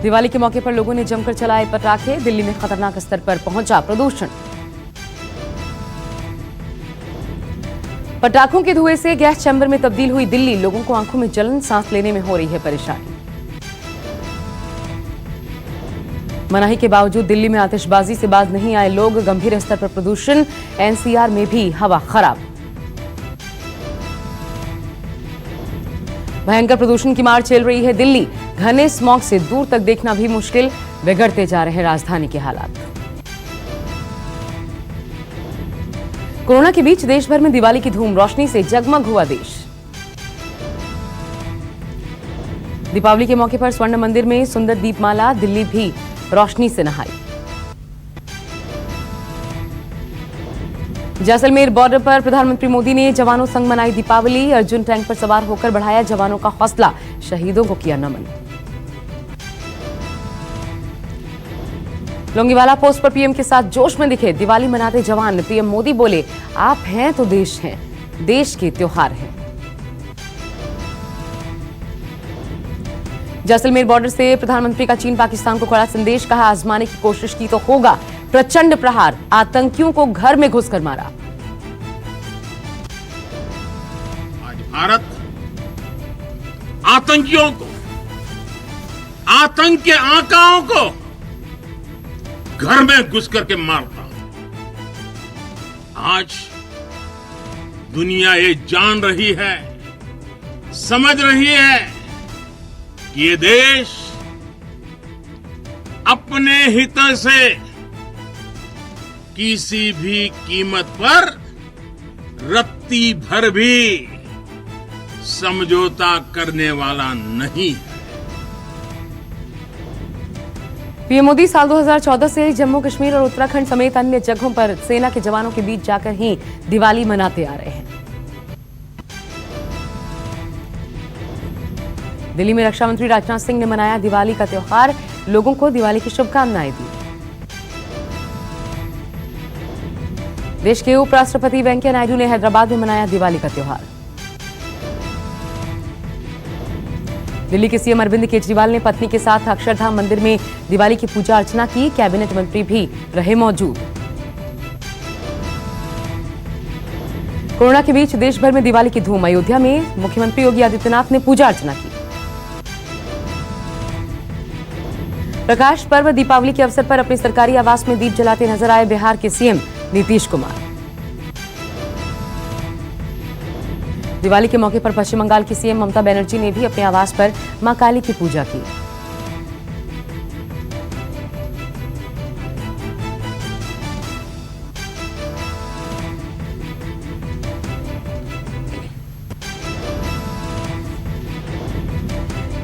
दिवाली के मौके पर लोगों ने जमकर चलाए पटाखे। दिल्ली में खतरनाक स्तर पर पहुंचा प्रदूषण। पटाखों के धुएं से गैस चैम्बर में तब्दील हुई दिल्ली। लोगों को आंखों में जलन, सांस लेने में हो रही है परेशानी। मनाही के बावजूद दिल्ली में आतिशबाजी से बाज नहीं आए लोग। गंभीर स्तर पर प्रदूषण। एनसीआर में भी हवा खराब। भयंकर प्रदूषण की मार झेल रही है दिल्ली। घने स्मॉग से दूर तक देखना भी मुश्किल। बिगड़ते जा रहे राजधानी के हालात। कोरोना के बीच देश भर में दिवाली की धूम। रोशनी से जगमग हुआ देश। दीपावली के मौके पर स्वर्ण मंदिर में सुंदर दीपमाला। दिल्ली भी रोशनी से नहाई। जैसलमेर बॉर्डर पर प्रधानमंत्री मोदी ने जवानों संग मनाई दीपावली। अर्जुन टैंक पर सवार होकर बढ़ाया जवानों का हौसला। शहीदों को किया नमन। लोंगीवाला पोस्ट पर पीएम के साथ जोश में दिखे दिवाली मनाते जवान। पीएम मोदी बोले, आप हैं तो देश है, देश के त्योहार हैं। जैसलमेर बॉर्डर से प्रधानमंत्री का चीन पाकिस्तान को कड़ा संदेश। कहा, आजमाने की कोशिश की तो होगा प्रचंड प्रहार। आतंकियों को घर में घुसकर मारा। आज भारत आतंकियों को, आतंक के आकाओं को घर में घुस करके मारता। आज दुनिया ये जान रही है, समझ रही है कि ये देश अपने हित से किसी भी कीमत पर रत्ती भर भी समझौता करने वाला नहीं है। पीएम मोदी साल 2014 से जम्मू कश्मीर और उत्तराखंड समेत अन्य जगहों पर सेना के जवानों के बीच जाकर ही दिवाली मनाते आ रहे हैं। दिल्ली में रक्षा मंत्री राजनाथ सिंह ने मनाया दिवाली का त्योहार। लोगों को दिवाली की शुभकामनाएं दी। देश के उपराष्ट्रपति वेंकैया नायडू ने हैदराबाद में मनाया दिवाली का त्योहार। दिल्ली के सीएम अरविंद केजरीवाल ने पत्नी के साथ अक्षरधाम मंदिर में दिवाली की पूजा अर्चना की। कैबिनेट मंत्री भी रहे मौजूद। कोरोना के बीच देश भर में दिवाली की धूम। अयोध्या में मुख्यमंत्री योगी आदित्यनाथ ने पूजा अर्चना की। प्रकाश पर्व दीपावली के अवसर पर अपने सरकारी आवास में दीप जलाते नजर आए बिहार के सीएम नीतीश कुमार। दिवाली के मौके पर पश्चिम बंगाल की सीएम ममता बनर्जी ने भी अपने आवास पर मां काली की पूजा की।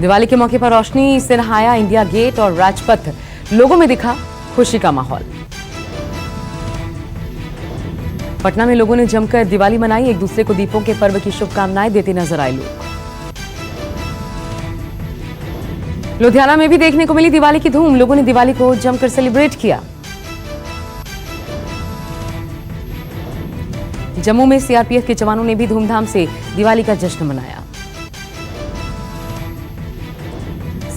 दिवाली के मौके पर रोशनी से नहाया इंडिया गेट और राजपथ। लोगों में दिखा खुशी का माहौल। पटना में लोगों ने जमकर दिवाली मनाई। एक दूसरे को दीपों के पर्व की शुभकामनाएं देते नजर आए लोग। लुधियाना में भी देखने को मिली दिवाली की धूम। लोगों ने दिवाली को जमकर सेलिब्रेट किया। जम्मू में सीआरपीएफ के जवानों ने भी धूमधाम से दिवाली का जश्न मनाया।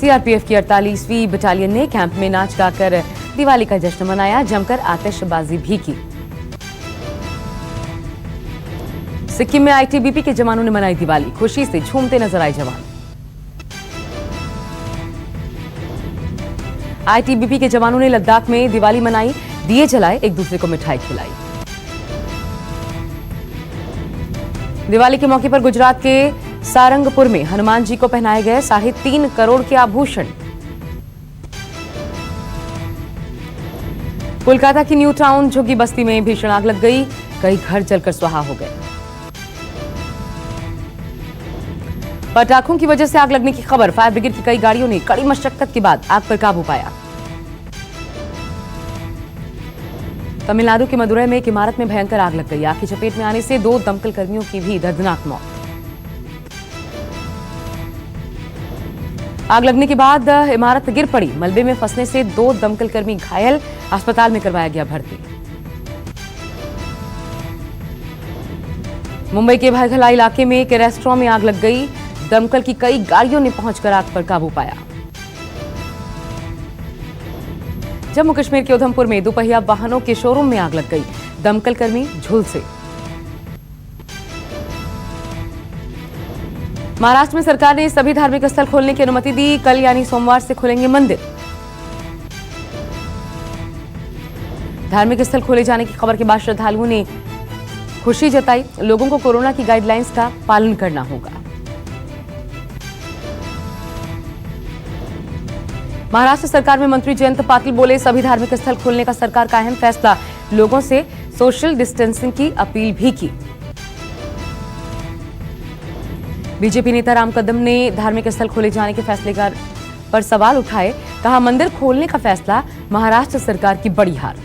सीआरपीएफ की 48वीं बटालियन ने कैंप में नाच गाकर दिवाली का जश्न मनाया। जमकर आतिशबाजी भी की। सिक्किम में आईटीबीपी के जवानों ने मनाई दिवाली। खुशी से झूमते नजर आए जवान। आईटीबीपी के जवानों ने लद्दाख में दिवाली मनाई। दिए जलाए, एक दूसरे को मिठाई खिलाई। दिवाली के मौके पर गुजरात के सारंगपुर में हनुमान जी को पहनाए गए 3.5 करोड़ के आभूषण। कोलकाता की न्यू टाउन झुग्गी बस्ती में भीषण आग लग गई। कई घर जलकर स्वाहा हो गए। पटाखों की वजह से आग लगने की खबर। फायर ब्रिगेड की कई गाड़ियों ने कड़ी मशक्कत के बाद आग पर काबू पाया। तमिलनाडु के मदुरै में एक इमारत में भयंकर आग लग गई। आग की चपेट में आने से 2 दमकल कर्मियों की भी दर्दनाक मौत। आग लगने के बाद इमारत गिर पड़ी। मलबे में फंसने से 2 दमकल कर्मी घायल। अस्पताल में करवाया गया भर्ती। मुंबई के भायखला इलाके में एक रेस्टोरेंट में आग लग गई। दमकल की कई गाड़ियों ने पहुंचकर आग पर काबू पाया। जम्मू कश्मीर के उधमपुर में दोपहिया वाहनों के शोरूम में आग लग गई, दमकल कर्मी झुलसे। महाराष्ट्र में सरकार ने सभी धार्मिक स्थल खोलने की अनुमति दी, कल यानी सोमवार से खुलेंगे मंदिर। धार्मिक स्थल खोले जाने की खबर के बाद श्रद्धालुओं ने खुशी जताई, लोगों को कोरोना की गाइडलाइंस का पालन करना होगा। महाराष्ट्र सरकार में मंत्री जयंत पाटिल बोले, सभी धार्मिक स्थल खोलने का सरकार का अहम फैसला, लोगों से सोशल डिस्टेंसिंग की अपील भी की। बीजेपी नेता राम कदम ने धार्मिक स्थल खोले जाने के फैसले पर सवाल उठाए, कहा मंदिर खोलने का फैसला महाराष्ट्र सरकार की बड़ी हार।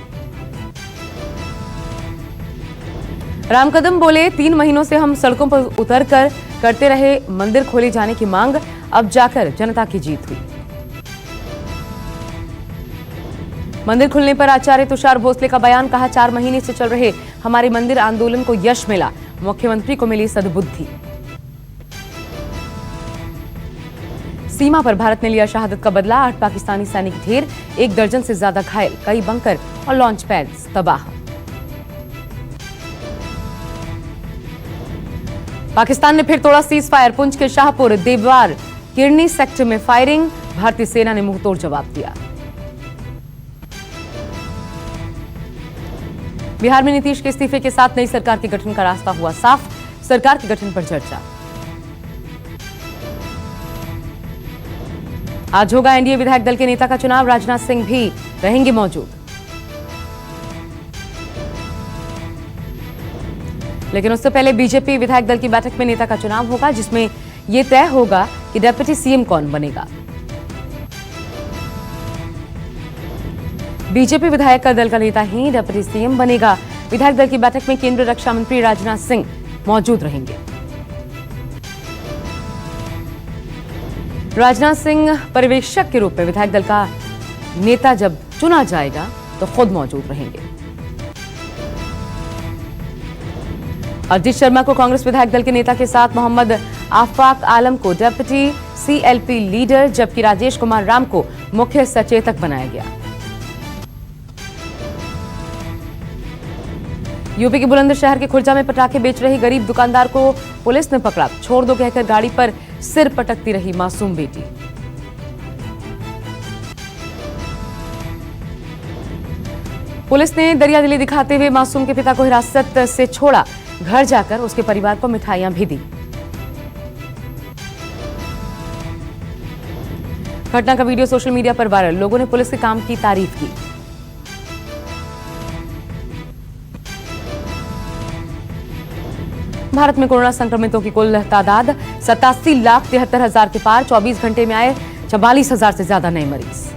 राम कदम बोले, 3 महीनों से हम सड़कों पर उतरकर करते रहे मंदिर खोले जाने की मांग, अब जाकर जनता की जीत हुई। मंदिर खुलने पर आचार्य तुषार भोसले का बयान, कहा 4 महीने से चल रहे हमारे मंदिर आंदोलन को यश मिला, मुख्यमंत्री को मिली सद्बुद्धि। सीमा पर भारत ने लिया शहादत का बदला, 8 पाकिस्तानी सैनिक ढेर, 1 दर्जन से ज्यादा घायल, कई बंकर और लॉन्च पैड्स तबाह। पाकिस्तान ने फिर तोड़ा सीज फायर, पुंछ के शाहपुर देववार किरनी सेक्टर में फायरिंग, भारतीय सेना ने मुंहतोड़ जवाब दिया। बिहार में नीतीश के इस्तीफे के साथ नई सरकार के गठन का रास्ता हुआ साफ, सरकार के गठन पर चर्चा। आज होगा एनडीए विधायक दल के नेता का चुनाव, राजनाथ सिंह भी रहेंगे मौजूद। लेकिन उससे पहले बीजेपी विधायक दल की बैठक में नेता का चुनाव होगा, जिसमें यह तय होगा कि डिप्टी सीएम कौन बनेगा। बीजेपी विधायक दल का नेता ही डिप्टी सीएम बनेगा। विधायक दल की बैठक में केंद्रीय रक्षा मंत्री राजनाथ सिंह मौजूद रहेंगे। राजनाथ सिंह पर्यवेक्षक के रूप में विधायक दल का नेता जब चुना जाएगा तो खुद मौजूद रहेंगे। अजित शर्मा को कांग्रेस विधायक दल के नेता के साथ मोहम्मद आफाक आलम को डिप्टी सीएलपी लीडर, जबकि राजेश कुमार राम को मुख्य सचेतक बनाया गया। यूपी के बुलंदशहर के खुर्जा में पटाखे बेच रही गरीब दुकानदार को पुलिस ने पकड़ा, छोड़ दो कहकर गाड़ी पर सिर पटकती रही मासूम बेटी। पुलिस ने दरियादिली दिखाते हुए मासूम के पिता को हिरासत से छोड़ा, घर जाकर उसके परिवार को मिठाइयां भी दी। घटना का वीडियो सोशल मीडिया पर वायरल, लोगों ने पुलिस के काम की तारीफ की। भारत में कोरोना संक्रमितों की कुल तादाद 87,73,000 के पार, 24 घंटे में आए 44,000 से ज्यादा नए मरीज।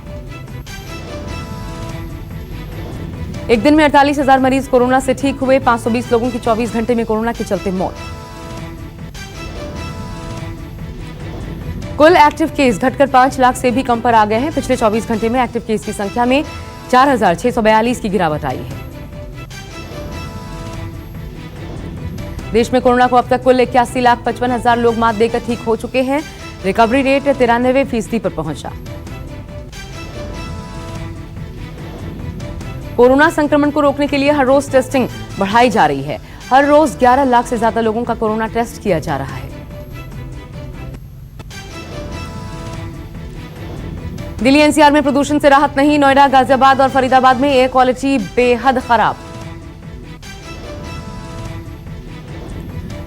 एक दिन में 48,000 मरीज कोरोना से ठीक हुए, 520 लोगों की 24 घंटे में कोरोना के चलते मौत। कुल एक्टिव केस घटकर 5 लाख से भी कम पर आ गए हैं। पिछले 24 घंटे में एक्टिव केस की संख्या में 4,642 की गिरावट आई है। देश में कोरोना को अब तक कुल 81,55,000 लोग मात देकर ठीक हो चुके हैं। रिकवरी रेट 93% पर पहुंचा। कोरोना संक्रमण को रोकने के लिए हर रोज टेस्टिंग बढ़ाई जा रही है। हर रोज 11 लाख से ज्यादा लोगों का कोरोना टेस्ट किया जा रहा है। दिल्ली एनसीआर में प्रदूषण से राहत नहीं, नोएडा, गाजियाबाद और फरीदाबाद में एयर क्वालिटी बेहद खराब।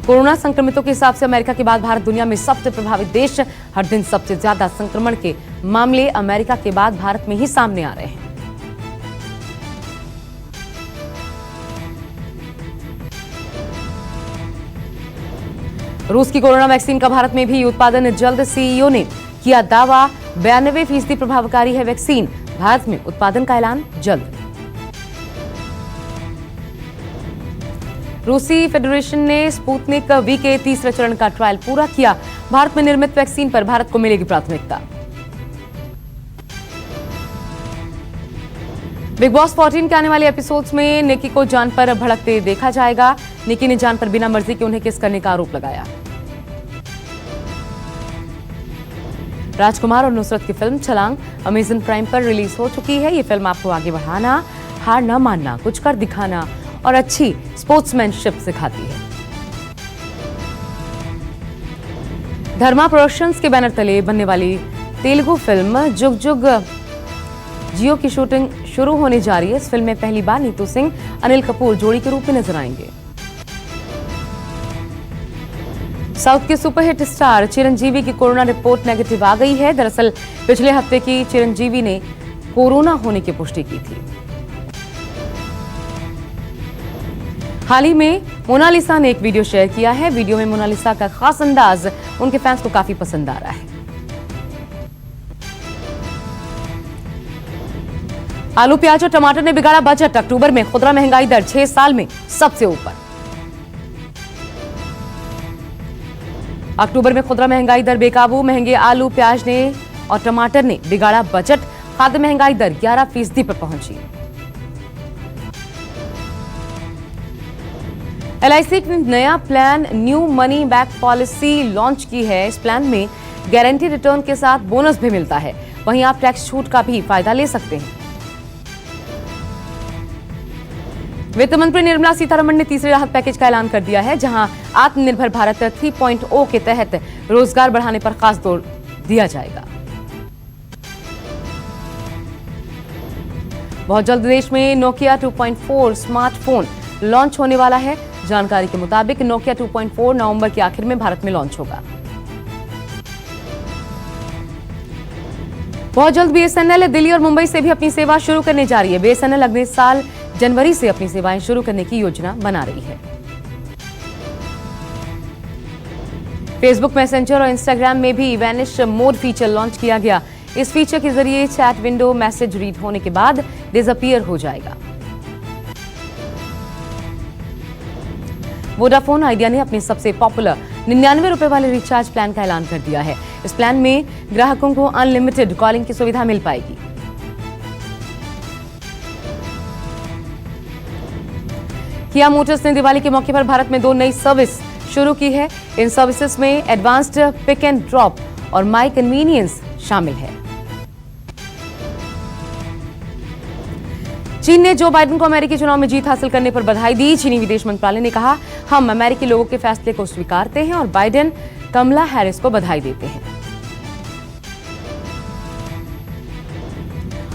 कोरोना संक्रमितों के हिसाब से अमेरिका के बाद भारत दुनिया में सबसे प्रभावित देश। हर दिन सबसे ज्यादा संक्रमण के मामले अमेरिका के बाद भारत में ही सामने आ रहे हैं। रूस की कोरोना वैक्सीन का भारत में भी उत्पादन जल्द, सीईओ ने किया दावा। 92% प्रभावकारी है वैक्सीन, भारत में उत्पादन का ऐलान जल्द। रूसी फेडरेशन ने स्पुतनिक वी के तीसरे चरण का ट्रायल पूरा किया। भारत में निर्मित वैक्सीन पर भारत को मिलेगी प्राथमिकता। बिग बॉस 14 के आने वाले एपिसोड्स में निकी को जान पर भड़कते देखा जाएगा। निकी ने जान पर बिना मर्जी के उन्हें किस करने का आरोप लगाया। राजकुमार और नुसरत की फिल्म छलांग अमेजन प्राइम पर रिलीज हो चुकी है। ये फिल्म आपको आगे बढ़ाना, हार न मानना, कुछ कर दिखाना और अच्छी स्पोर्ट्समैनशिप सिखाती है। धर्मा प्रोडक्शंस के बैनर तले बनने वाली तेलुगु फिल्म जुग जुग जियो की शूटिंग शुरू होने जा रही है। इस फिल्म में पहली बार नीतू सिंह, अनिल कपूर जोड़ी के रूप में नजर आएंगे। साउथ के सुपरहिट स्टार चिरंजीवी की कोरोना रिपोर्ट नेगेटिव आ गई है। दरअसल पिछले हफ्ते की चिरंजीवी ने कोरोना होने की पुष्टि की थी। हाल ही में मोनालिसा ने एक वीडियो शेयर किया है। वीडियो में मोनालिसा का खास अंदाज उनके फैंस को काफी पसंद आ रहा है। आलू, प्याज और टमाटर ने बिगाड़ा बजट। अक्टूबर में खुदरा महंगाई दर 6 साल में सबसे ऊपर। अक्टूबर में खुदरा महंगाई दर बेकाबू। महंगे आलू, प्याज ने और टमाटर ने बिगाड़ा बजट। खाद्य महंगाई दर 11% पर पहुंची। LIC ने नया plan new money back policy launch की है। इस प्लान में गारंटी रिटर्न के साथ बोनस भी मिलता है। वहीं आप टैक्स छूट का भी फायदा ले सकते हैं। वित्त मंत्री निर्मला सीतारमण ने तीसरे राहत पैकेज का ऐलान कर दिया है, जहां आत्मनिर्भर भारत 3.0 के तहत रोजगार बढ़ाने पर खास जोर दिया जाएगा। बहुत जल्द देश में नोकिया 2.4 स्मार्टफोन लॉन्च होने वाला है। जानकारी के मुताबिक नोकिया 2.4 नवंबर के आखिर में भारत में लॉन्च होगा। बहुत जल्द BSNL दिल्ली और मुंबई से भी अपनी सेवा शुरू करने जा रही है। BSNL अगले साल जनवरी से अपनी सेवाएं शुरू करने की योजना बना रही है। फेसबुक मैसेंजर और इंस्टाग्राम में भी वैनिश मोड फीचर लॉन्च किया गया। इस फीचर के जरिए चैट विंडो मैसेज रीड होने के बाद डिसअपीयर हो जाएगा। वोडाफोन आइडिया ने अपने सबसे पॉपुलर 99 रुपए वाले रिचार्ज प्लान का ऐलान कर दिया है। इस प्लान में ग्राहकों को अनलिमिटेड कॉलिंग की सुविधा मिल पाएगी। किया मोटर्स ने दिवाली के मौके पर भारत में 2 नई सर्विस शुरू की है। इन सर्विसेज में एडवांस्ड पिक एंड ड्रॉप और माई कन्वीनियंस शामिल है। चीन ने जो बाइडेन को अमेरिकी चुनाव में जीत हासिल करने पर बधाई दी। चीनी विदेश मंत्रालय ने कहा, हम अमेरिकी लोगों के फैसले को स्वीकारते हैं और बाइडेन कमला हैरिस को बधाई देते हैं।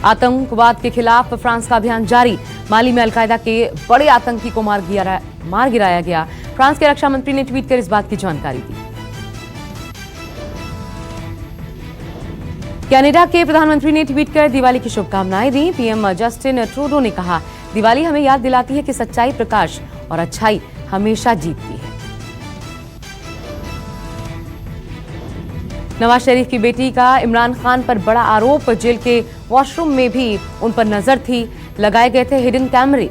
आतंकवाद के खिलाफ फ्रांस का अभियान जारी। माली में अलकायदा के बड़े आतंकी को मार गिराया गया। फ्रांस के रक्षा मंत्री ने ट्वीट कर इस बात की जानकारी दी। कनाडा के प्रधानमंत्री ने ट्वीट कर दिवाली की शुभकामनाएं दी। पीएम जस्टिन ट्रूडो ने कहा, दिवाली हमें याद दिलाती है कि सच्चाई, प्रकाश और अच्छाई हमेशा जीतती है। नवाज शरीफ की बेटी का इमरान खान पर बड़ा आरोप। जेल के वॉशरूम में भी उन पर नजर थी। लगाए गए थे हिडन कैमरे।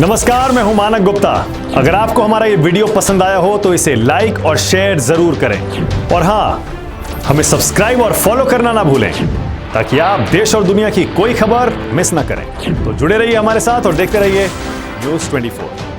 नमस्कार, मैं हूं मानक गुप्ता। अगर आपको हमारा ये वीडियो पसंद आया हो तो इसे लाइक और शेयर जरूर करें। और हां, हमें सब्सक्राइब और फॉलो करना ना भूलें, ताकि आप देश और दुनिया की कोई खबर मिस ना करें। तो जुड़े रहिए हमारे साथ और देखते रहिए न्यूज़ 24।